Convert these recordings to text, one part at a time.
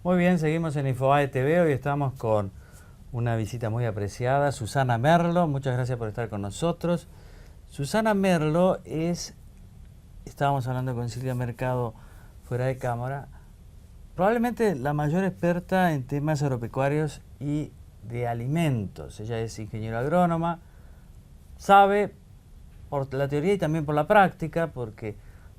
Muy bien, seguimos en Infobae TV. Hoy estamos con una visita muy apreciada, Susana Merlo. Muchas gracias por estar con nosotros. Susana Merlo estábamos hablando con Silvia Mercado fuera de cámara, probablemente la mayor experta en temas agropecuarios y de alimentos. Ella es ingeniera agrónoma, sabe por la teoría y también por la práctica, porque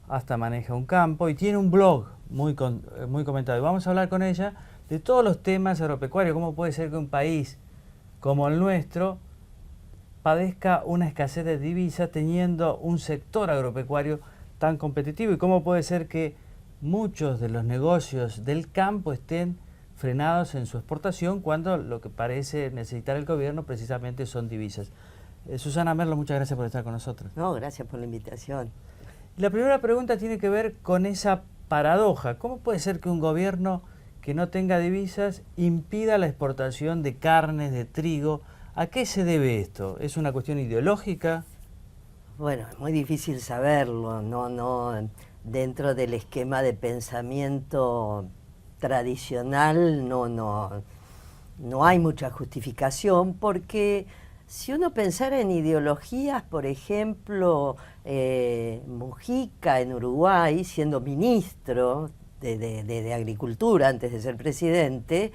hasta maneja un campo y tiene un blog muy comentado. Y vamos a hablar con ella de todos los temas agropecuarios. ¿Cómo puede ser que un país como el nuestro padezca una escasez de divisas teniendo un sector agropecuario tan competitivo? ¿Y cómo puede ser que muchos de los negocios del campo estén frenados en su exportación cuando lo que parece necesitar el gobierno precisamente son divisas? Susana Merlo, muchas gracias por estar con nosotros. No, gracias por la invitación. La primera pregunta tiene que ver con esa paradoja. ¿Cómo puede ser que un gobierno que no tenga divisas impida la exportación de carnes, de trigo? ¿A qué se debe esto? ¿Es una cuestión ideológica? Bueno, es muy difícil saberlo, no dentro del esquema de pensamiento tradicional no hay mucha justificación, porque si uno pensara en ideologías, por ejemplo, Mujica en Uruguay, siendo ministro de Agricultura antes de ser presidente,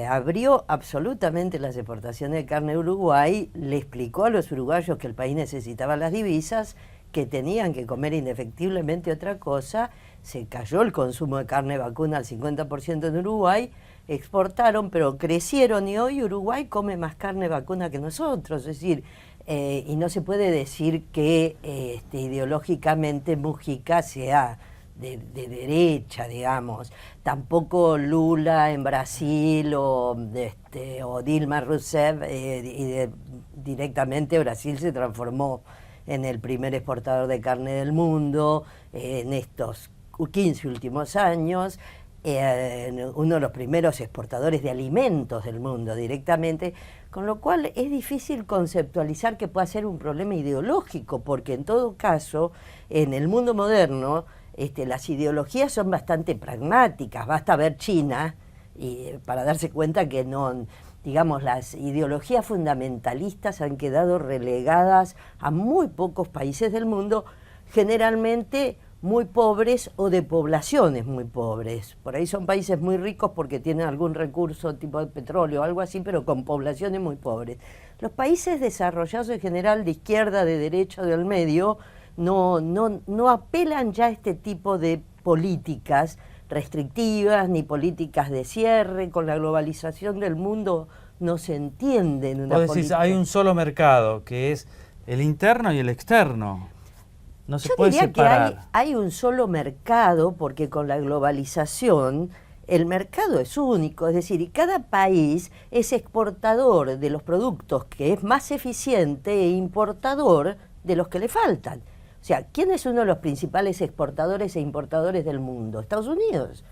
abrió absolutamente las exportaciones de carne de Uruguay, le explicó a los uruguayos que el país necesitaba las divisas, que tenían que comer indefectiblemente otra cosa, se cayó el consumo de carne vacuna al 50% en Uruguay, exportaron, pero crecieron y hoy Uruguay come más carne vacuna que nosotros, es decir, y no se puede decir que ideológicamente Mujica sea de derecha, digamos. Tampoco Lula en Brasil o Dilma Rousseff, directamente Brasil se transformó en el primer exportador de carne del mundo en estos 15 últimos años, uno de los primeros exportadores de alimentos del mundo directamente, con lo cual es difícil conceptualizar que pueda ser un problema ideológico, porque en todo caso, en el mundo moderno, las ideologías son bastante pragmáticas. Basta ver China para darse cuenta que no, digamos, las ideologías fundamentalistas han quedado relegadas a muy pocos países del mundo, generalmente muy pobres o de poblaciones muy pobres. Por ahí son países muy ricos porque tienen algún recurso tipo de petróleo o algo así, pero con poblaciones muy pobres. Los países desarrollados en general, de izquierda, de derecha, del medio, no apelan ya a este tipo de políticas restrictivas ni políticas de cierre. Con la globalización del mundo no se entiende en una política. Vos decís, hay un solo mercado, que es el interno y el externo. No se puede separar. Que hay un solo mercado, porque con la globalización el mercado es único, es decir, y cada país es exportador de los productos que es más eficiente e importador de los que le faltan. O sea, ¿quién es uno de los principales exportadores e importadores del mundo? Estados Unidos.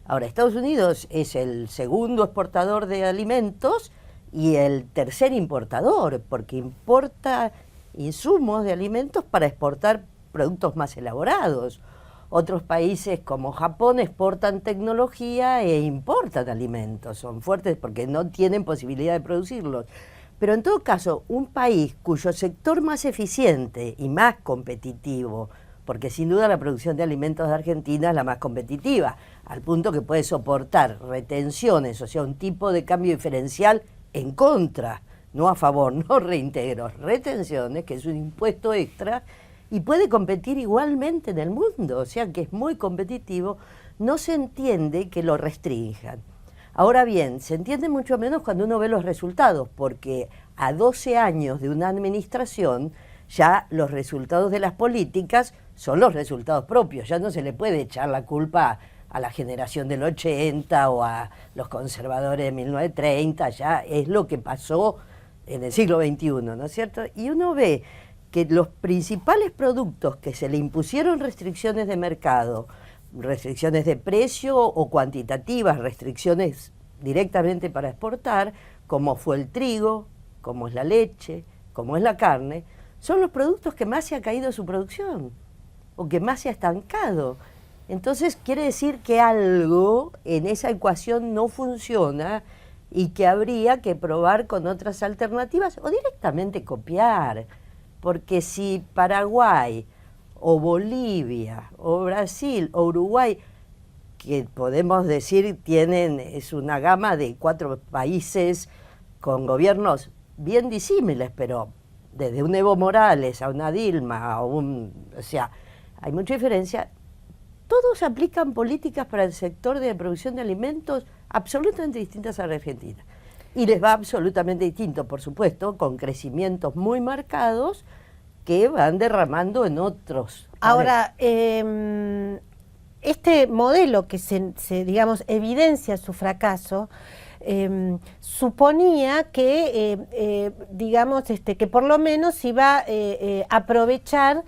Ahora, Estados Unidos es el segundo exportador de alimentos y el tercer importador, porque importa insumos de alimentos para exportar productos más elaborados. Otros países como Japón exportan tecnología e importan alimentos, son fuertes porque no tienen posibilidad de producirlos. Pero en todo caso, un país cuyo sector más eficiente y más competitivo, porque sin duda la producción de alimentos de Argentina es la más competitiva, al punto que puede soportar retenciones, o sea, un tipo de cambio diferencial en contra, no a favor, no reintegros, retenciones, que es un impuesto extra, y puede competir igualmente en el mundo, o sea que es muy competitivo, no se entiende que lo restrinjan. Ahora bien, se entiende mucho menos cuando uno ve los resultados, porque a 12 años de una administración, ya los resultados de las políticas son los resultados propios, ya no se le puede echar la culpa a la generación del 80 o a los conservadores de 1930, ya es lo que pasó en el siglo XXI, ¿no es cierto? Y uno ve que los principales productos que se le impusieron restricciones de mercado, restricciones de precio o cuantitativas, restricciones directamente para exportar, como fue el trigo, como es la leche, como es la carne, son los productos que más se ha caído su producción o que más se ha estancado. Entonces quiere decir que algo en esa ecuación no funciona y que habría que probar con otras alternativas o directamente copiar. Porque si Paraguay o Bolivia o Brasil o Uruguay, que podemos decir es una gama de 4 países con gobiernos bien disímiles, pero desde un Evo Morales a una Dilma, o sea, hay mucha diferencia. Todos aplican políticas para el sector de producción de alimentos absolutamente distintas a la Argentina. Y les va absolutamente distinto, por supuesto, con crecimientos muy marcados que van derramando en otros. Ahora, este modelo que digamos, evidencia su fracaso, suponía que, digamos, que por lo menos iba a aprovechar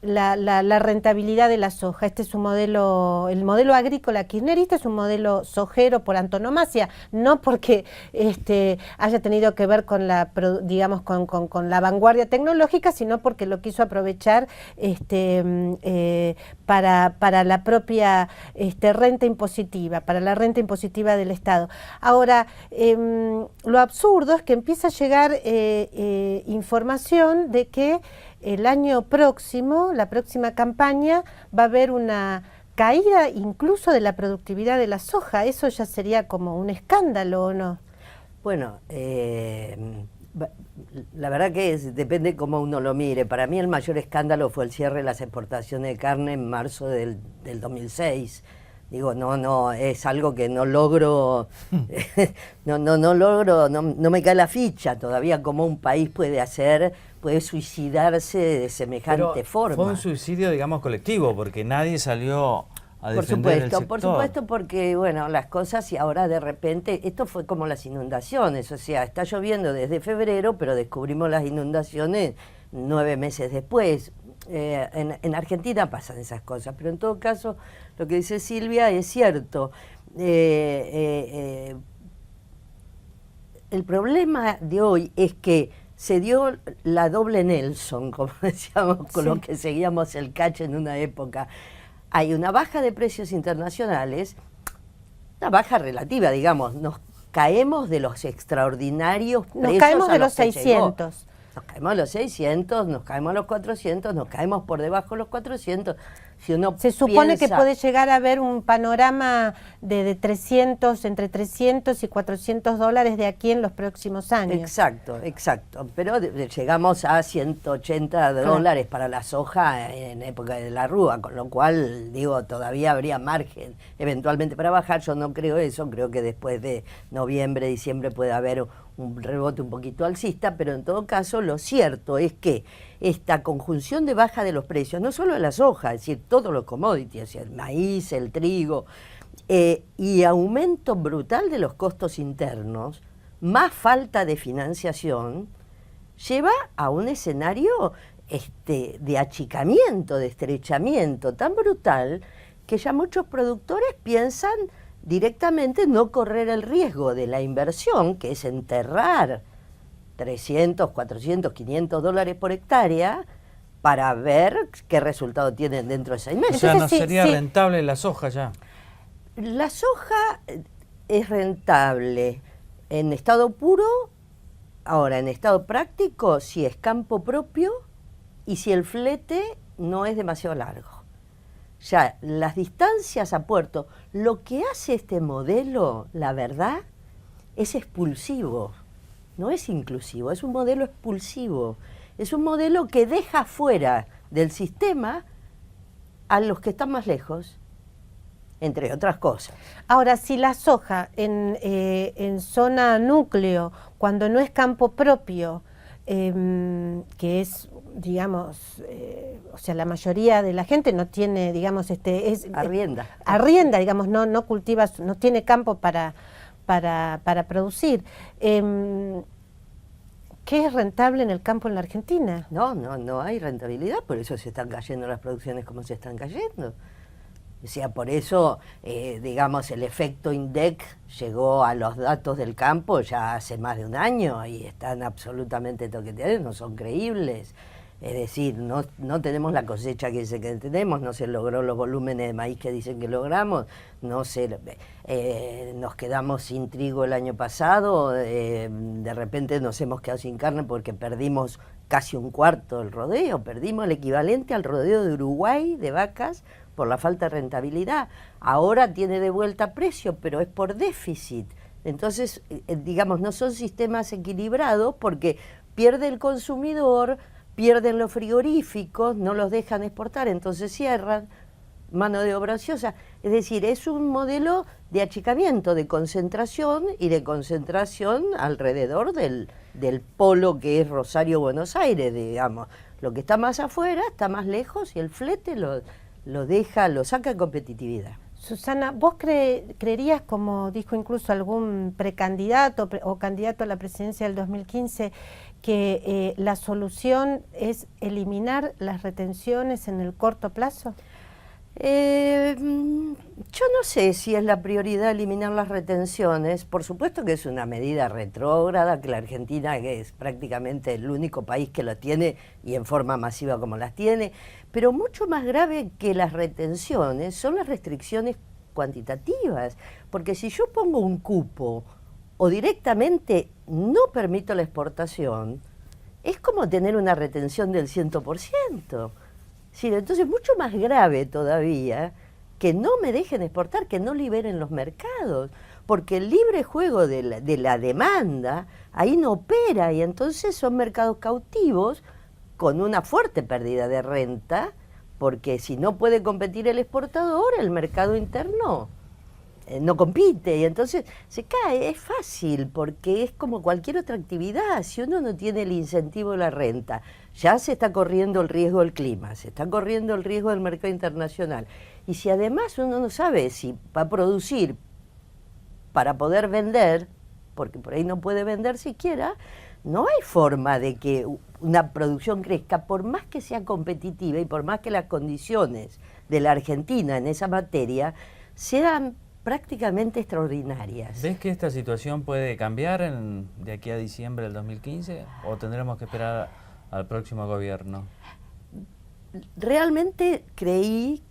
la rentabilidad de la soja. Este es un modelo, el modelo agrícola kirchnerista es un modelo sojero por antonomasia, no porque haya tenido que ver con la, digamos, con la vanguardia tecnológica, sino porque lo quiso aprovechar para la propia renta impositiva, para la renta impositiva del Estado. Ahora, lo absurdo es que empieza a llegar información de que el año próximo, la próxima campaña, va a haber una caída incluso de la productividad de la soja. Eso ya sería como un escándalo, ¿o no? Bueno, la verdad que depende cómo uno lo mire. Para mí el mayor escándalo fue el cierre de las exportaciones de carne en marzo del 2006. Digo, no, es algo que no logro, no me cae la ficha todavía cómo un país puede suicidarse de semejante forma. Fue un suicidio, digamos, colectivo, porque nadie salió a defender el sector. Por supuesto, porque, bueno, las cosas y ahora de repente, esto fue como las inundaciones, o sea, está lloviendo desde febrero, pero descubrimos las inundaciones 9 meses después. En Argentina pasan esas cosas, pero en todo caso, lo que dice Silvia es cierto. El problema de hoy es que se dio la doble Nelson, como decíamos, con lo que seguíamos el cache en una época. Hay una baja de precios internacionales, una baja relativa, digamos, nos caemos de los extraordinarios precios. Nos caemos de los 600. Nos caemos a los 600, nos caemos a los 400, nos caemos por debajo de los 400. Si uno se supone que puede llegar a haber un panorama de 300, entre 300 y 400 dólares de aquí en los próximos años. Exacto. Pero llegamos a 180 dólares para la soja en época de la rúa, con lo cual, digo, todavía habría margen eventualmente para bajar. Yo no creo eso, creo que después de noviembre, diciembre puede haber un rebote un poquito alcista, pero en todo caso lo cierto es que esta conjunción de baja de los precios, no solo de la soja, es decir, todos los commodities, o sea, el maíz, el trigo, y aumento brutal de los costos internos, más falta de financiación, lleva a un escenario de achicamiento, de estrechamiento tan brutal que ya muchos productores piensan directamente no correr el riesgo de la inversión, que es enterrar 300, 400, 500 dólares por hectárea para ver qué resultado tienen dentro de 6 meses. O sea, no sería rentable la soja ya. La soja es rentable en estado puro, ahora en estado práctico, si es campo propio y si el flete no es demasiado largo. Ya, las distancias a puerto, lo que hace este modelo, la verdad, es expulsivo, no es inclusivo, es un modelo expulsivo, es un modelo que deja fuera del sistema a los que están más lejos, entre otras cosas. Ahora, si la soja en zona núcleo, cuando no es campo propio, que es, digamos, o sea, la mayoría de la gente no tiene, digamos, arrienda, digamos, no cultiva, no tiene campo para producir. ¿Qué es rentable en el campo en la Argentina? No hay rentabilidad, por eso se están cayendo las producciones como se están cayendo. O sea, por eso, digamos, el efecto INDEC llegó a los datos del campo ya hace más de un año y están absolutamente toqueteados, no son creíbles. Es decir, no tenemos la cosecha que dicen que tenemos, no se logró los volúmenes de maíz que dicen que logramos, nos quedamos sin trigo el año pasado, de repente nos hemos quedado sin carne porque perdimos casi un cuarto del rodeo, perdimos el equivalente al rodeo de Uruguay de vacas por la falta de rentabilidad. Ahora tiene de vuelta precio, pero es por déficit. Entonces, digamos, no son sistemas equilibrados porque pierde el consumidor, pierden los frigoríficos, no los dejan exportar, entonces cierran, mano de obra ociosa. Es decir, es un modelo de achicamiento, de concentración y de concentración alrededor del polo que es Rosario-Buenos Aires, digamos. Lo que está más afuera está más lejos y el flete lo saca de competitividad. Susana, ¿vos creerías, como dijo incluso algún precandidato o candidato a la presidencia del 2015, que la solución es eliminar las retenciones en el corto plazo? Yo no sé si es la prioridad eliminar las retenciones. Por supuesto que es una medida retrógrada, que la Argentina es prácticamente el único país que lo tiene y en forma masiva como las tiene, pero mucho más grave que las retenciones son las restricciones cuantitativas, porque si yo pongo un cupo o directamente no permito la exportación, es como tener una retención del 100%. Sí, entonces mucho más grave todavía que no me dejen exportar, que no liberen los mercados, porque el libre juego de la demanda ahí no opera y entonces son mercados cautivos con una fuerte pérdida de renta, porque si no puede competir el exportador, el mercado interno no compite y entonces se cae. Es fácil porque es como cualquier otra actividad. Si uno no tiene el incentivo de la renta, ya se está corriendo el riesgo del clima, se está corriendo el riesgo del mercado internacional. Y si además uno no sabe si va a producir para poder vender, porque por ahí no puede vender siquiera, no hay forma de que una producción crezca, por más que sea competitiva y por más que las condiciones de la Argentina en esa materia sean prácticamente extraordinarias. ¿Ves que esta situación puede cambiar de aquí a diciembre del 2015 o tendremos que esperar al próximo gobierno? Realmente creí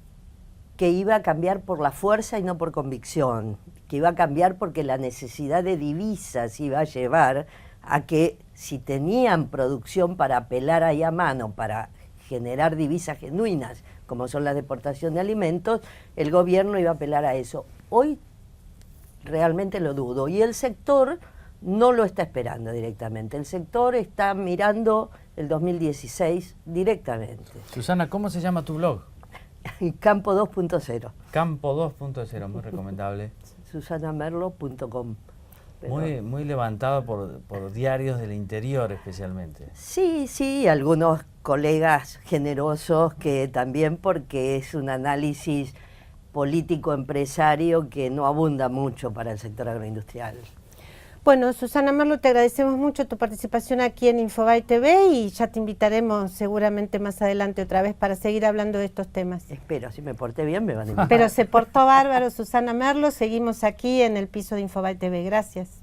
que iba a cambiar por la fuerza y no por convicción, que iba a cambiar porque la necesidad de divisas iba a llevar a que si tenían producción para apelar ahí a mano, para generar divisas genuinas, como son las de exportación de alimentos, el gobierno iba a apelar a eso. Hoy realmente lo dudo y el sector no lo está esperando directamente. El sector está mirando el 2016 directamente. Susana, ¿cómo se llama tu blog? Campo 2.0. Campo 2.0, muy recomendable. susanamerlo.com. Muy levantado por diarios del interior especialmente. Sí, algunos colegas generosos que también, porque es un análisis político-empresario que no abunda mucho para el sector agroindustrial. Bueno, Susana Merlo, te agradecemos mucho tu participación aquí en Infobae TV y ya te invitaremos seguramente más adelante otra vez para seguir hablando de estos temas. Espero, si me porté bien me van a invitar. Pero se portó bárbaro Susana Merlo, seguimos aquí en el piso de Infobae TV. Gracias.